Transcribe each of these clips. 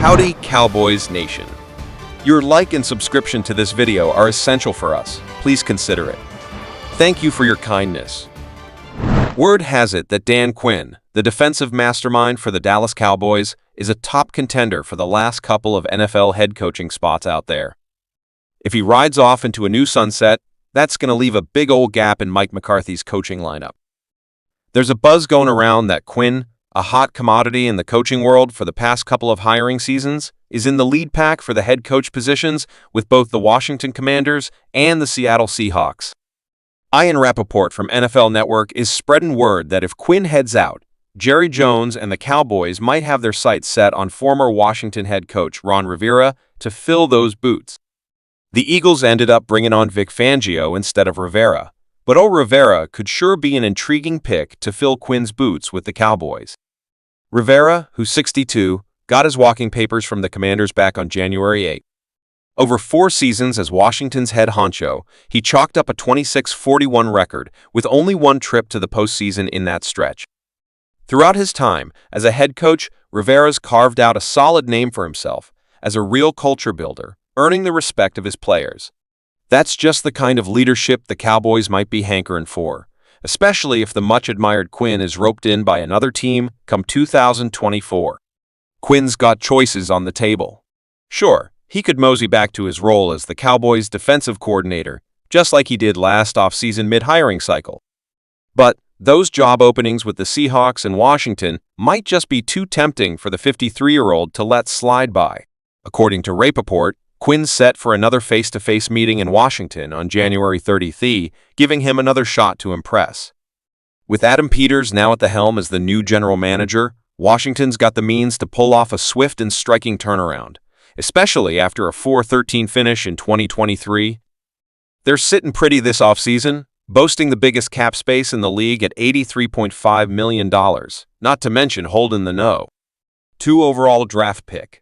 Howdy, Cowboys Nation. Your like and subscription to this video are essential for us. Please consider it. Thank you for your kindness. Word has it that Dan Quinn, the defensive mastermind for the Dallas Cowboys, is a top contender for the last couple of NFL head coaching spots out there. If he rides off into a new sunset, that's going to leave a big old gap in Mike McCarthy's coaching lineup. There's a buzz going around that Quinn, a hot commodity in the coaching world for the past couple of hiring seasons, is in the lead pack for the head coach positions with both the Washington Commanders and the Seattle Seahawks. Ian Rappaport from NFL Network is spreading word that if Quinn heads out, Jerry Jones and the Cowboys might have their sights set on former Washington head coach Ron Rivera to fill those boots. The Eagles ended up bringing on Vic Fangio instead of Rivera, but Rivera could sure be an intriguing pick to fill Quinn's boots with the Cowboys. Rivera, who's 62, got his walking papers from the Commanders back on January 8. Over 4 seasons as Washington's head honcho, he chalked up a 26-41 record with only one trip to the postseason in that stretch. Throughout his time as a head coach, Rivera's carved out a solid name for himself as a real culture builder, earning the respect of his players. That's just the kind of leadership the Cowboys might be hankering for, especially if the much-admired Quinn is roped in by another team come 2024. Quinn's got choices on the table. Sure, he could mosey back to his role as the Cowboys' defensive coordinator, just like he did last offseason mid-hiring cycle. But those job openings with the Seahawks and Washington might just be too tempting for the 53-year-old to let slide by. According to Rappaport, Quinn's set for another face-to-face meeting in Washington on January 30th, giving him another shot to impress. With Adam Peters now at the helm as the new general manager, Washington's got the means to pull off a swift and striking turnaround, especially after a 4-13 finish in 2023. They're sitting pretty this offseason, boasting the biggest cap space in the league at $83.5 million, not to mention holding the No. 2 overall draft pick.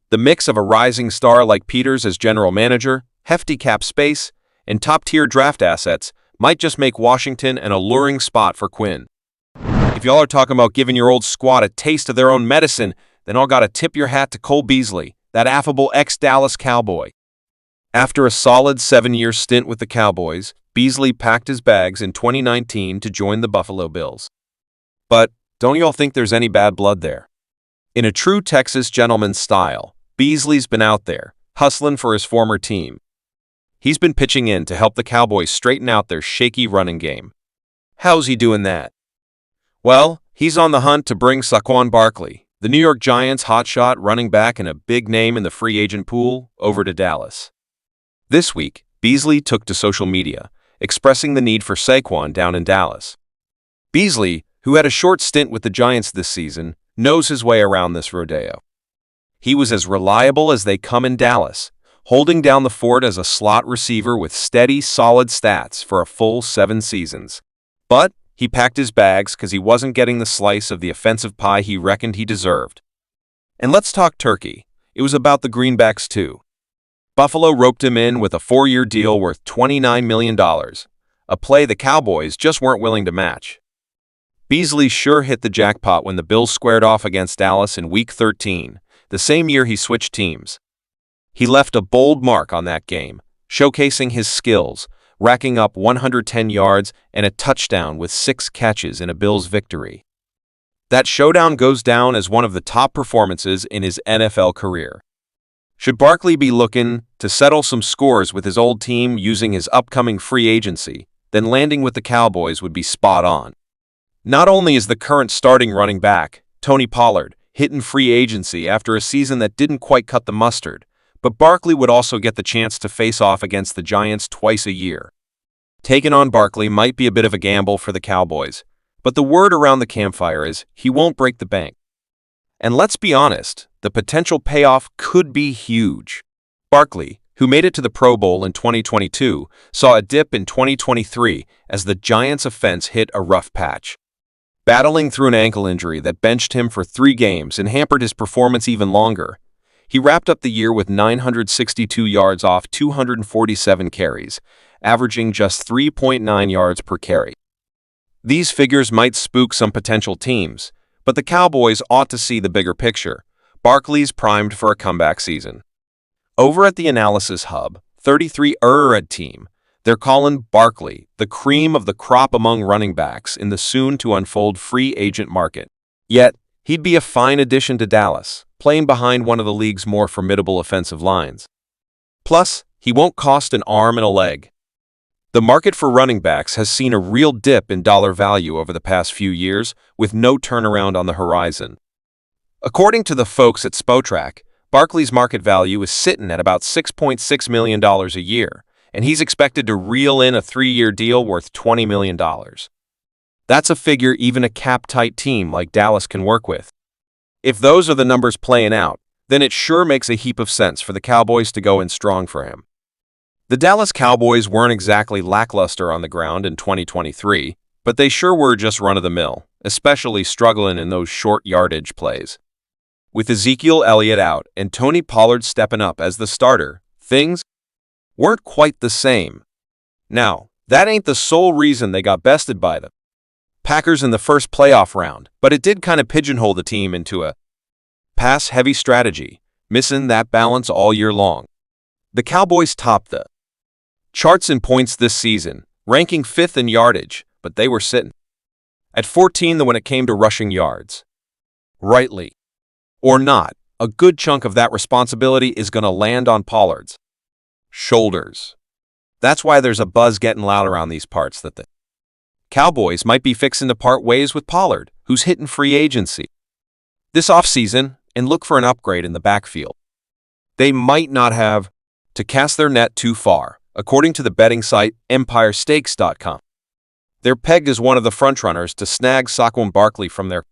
The mix of a rising star like Peters as general manager, hefty cap space, and top-tier draft assets might just make Washington an alluring spot for Quinn. If y'all are talking about giving your old squad a taste of their own medicine, then I'll gotta tip your hat to Cole Beasley, that affable ex-Dallas Cowboy. After a solid 7-year stint with the Cowboys, Beasley packed his bags in 2019 to join the Buffalo Bills. But don't y'all think there's any bad blood there? In a true Texas gentleman's style, Beasley's been out there, hustling for his former team. He's been pitching in to help the Cowboys straighten out their shaky running game. How's he doing that? Well, he's on the hunt to bring Saquon Barkley, the New York Giants hotshot running back and a big name in the free agent pool, over to Dallas. This week, Beasley took to social media, expressing the need for Saquon down in Dallas. Beasley, who had a short stint with the Giants this season, knows his way around this rodeo. He was as reliable as they come in Dallas, holding down the fort as a slot receiver with steady, solid stats for a full 7 seasons. But he packed his bags because he wasn't getting the slice of the offensive pie he reckoned he deserved. And let's talk turkey. It was about the greenbacks too. Buffalo roped him in with a 4-year deal worth $29 million, a play the Cowboys just weren't willing to match. Beasley sure hit the jackpot when the Bills squared off against Dallas in Week 13, the same year he switched teams. He left a bold mark on that game, showcasing his skills, racking up 110 yards and a touchdown with 6 catches in a Bills victory. That showdown goes down as one of the top performances in his NFL career. Should Barkley be looking to settle some scores with his old team using his upcoming free agency, then landing with the Cowboys would be spot on. Not only is the current starting running back, Tony Pollard, hitting free agency after a season that didn't quite cut the mustard, but Barkley would also get the chance to face off against the Giants twice a year. Taking on Barkley might be a bit of a gamble for the Cowboys, but the word around the campfire is he won't break the bank. And let's be honest, the potential payoff could be huge. Barkley, who made it to the Pro Bowl in 2022, saw a dip in 2023 as the Giants' offense hit a rough patch. Battling through an ankle injury that benched him for 3 games and hampered his performance even longer, he wrapped up the year with 962 yards off 247 carries, averaging just 3.9 yards per carry. These figures might spook some potential teams, but the Cowboys ought to see the bigger picture. Barkley's primed for a comeback season. Over at the Analysis Hub, 33-red team, they're calling Barkley the cream of the crop among running backs in the soon-to-unfold free agent market. Yet, he'd be a fine addition to Dallas, playing behind one of the league's more formidable offensive lines. Plus, he won't cost an arm and a leg. The market for running backs has seen a real dip in dollar value over the past few years, with no turnaround on the horizon. According to the folks at Spotrac, Barkley's market value is sitting at about $6.6 million a year, and he's expected to reel in a 3-year deal worth $20 million. That's a figure even a cap-tight team like Dallas can work with. If those are the numbers playing out, then it sure makes a heap of sense for the Cowboys to go in strong for him. The Dallas Cowboys weren't exactly lackluster on the ground in 2023, but they sure were just run-of-the-mill, especially struggling in those short yardage plays. With Ezekiel Elliott out and Tony Pollard stepping up as the starter, things weren't quite the same. Now, that ain't the sole reason they got bested by the Packers in the first playoff round, but it did kind of pigeonhole the team into a pass-heavy strategy, missing that balance all year long. The Cowboys topped the charts in points this season, ranking 5th in yardage, but they were sitting at 14th when it came to rushing yards. Rightly or not, a good chunk of that responsibility is going to land on Pollard's shoulders. That's why there's a buzz getting loud around these parts that the Cowboys might be fixing to part ways with Pollard, who's hitting free agency this offseason, and look for an upgrade in the backfield. They might not have to cast their net too far, according to the betting site EmpireStakes.com. They're pegged as one of the frontrunners to snag Saquon Barkley from their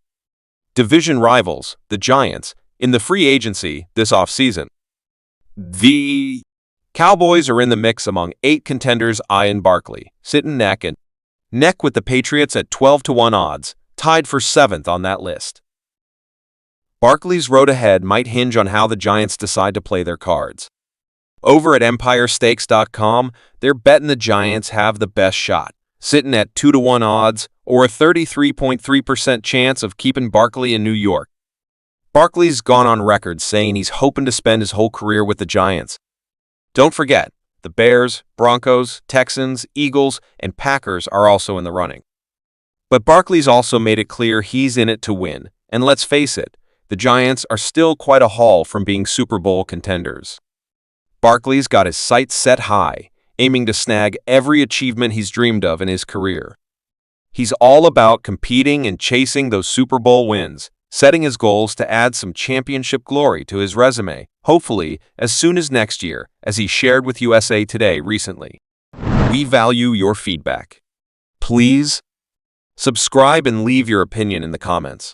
division rivals, the Giants, in the free agency this offseason. The Cowboys are in the mix among 8 contenders eyeing Barkley, sitting neck and neck with the Patriots at 12-1 odds, tied for 7th on that list. Barkley's road ahead might hinge on how the Giants decide to play their cards. Over at EmpireStakes.com, they're betting the Giants have the best shot, sitting at 2-1 odds or a 33.3% chance of keeping Barkley in New York. Barkley's gone on record saying he's hoping to spend his whole career with the Giants. Don't forget, the Bears, Broncos, Texans, Eagles, and Packers are also in the running. But Barkley's also made it clear he's in it to win, and let's face it, the Giants are still quite a haul from being Super Bowl contenders. Barkley's got his sights set high, aiming to snag every achievement he's dreamed of in his career. He's all about competing and chasing those Super Bowl wins, setting his goals to add some championship glory to his resume, hopefully as soon as next year, as he shared with USA Today recently. We value your feedback. Please subscribe and leave your opinion in the comments.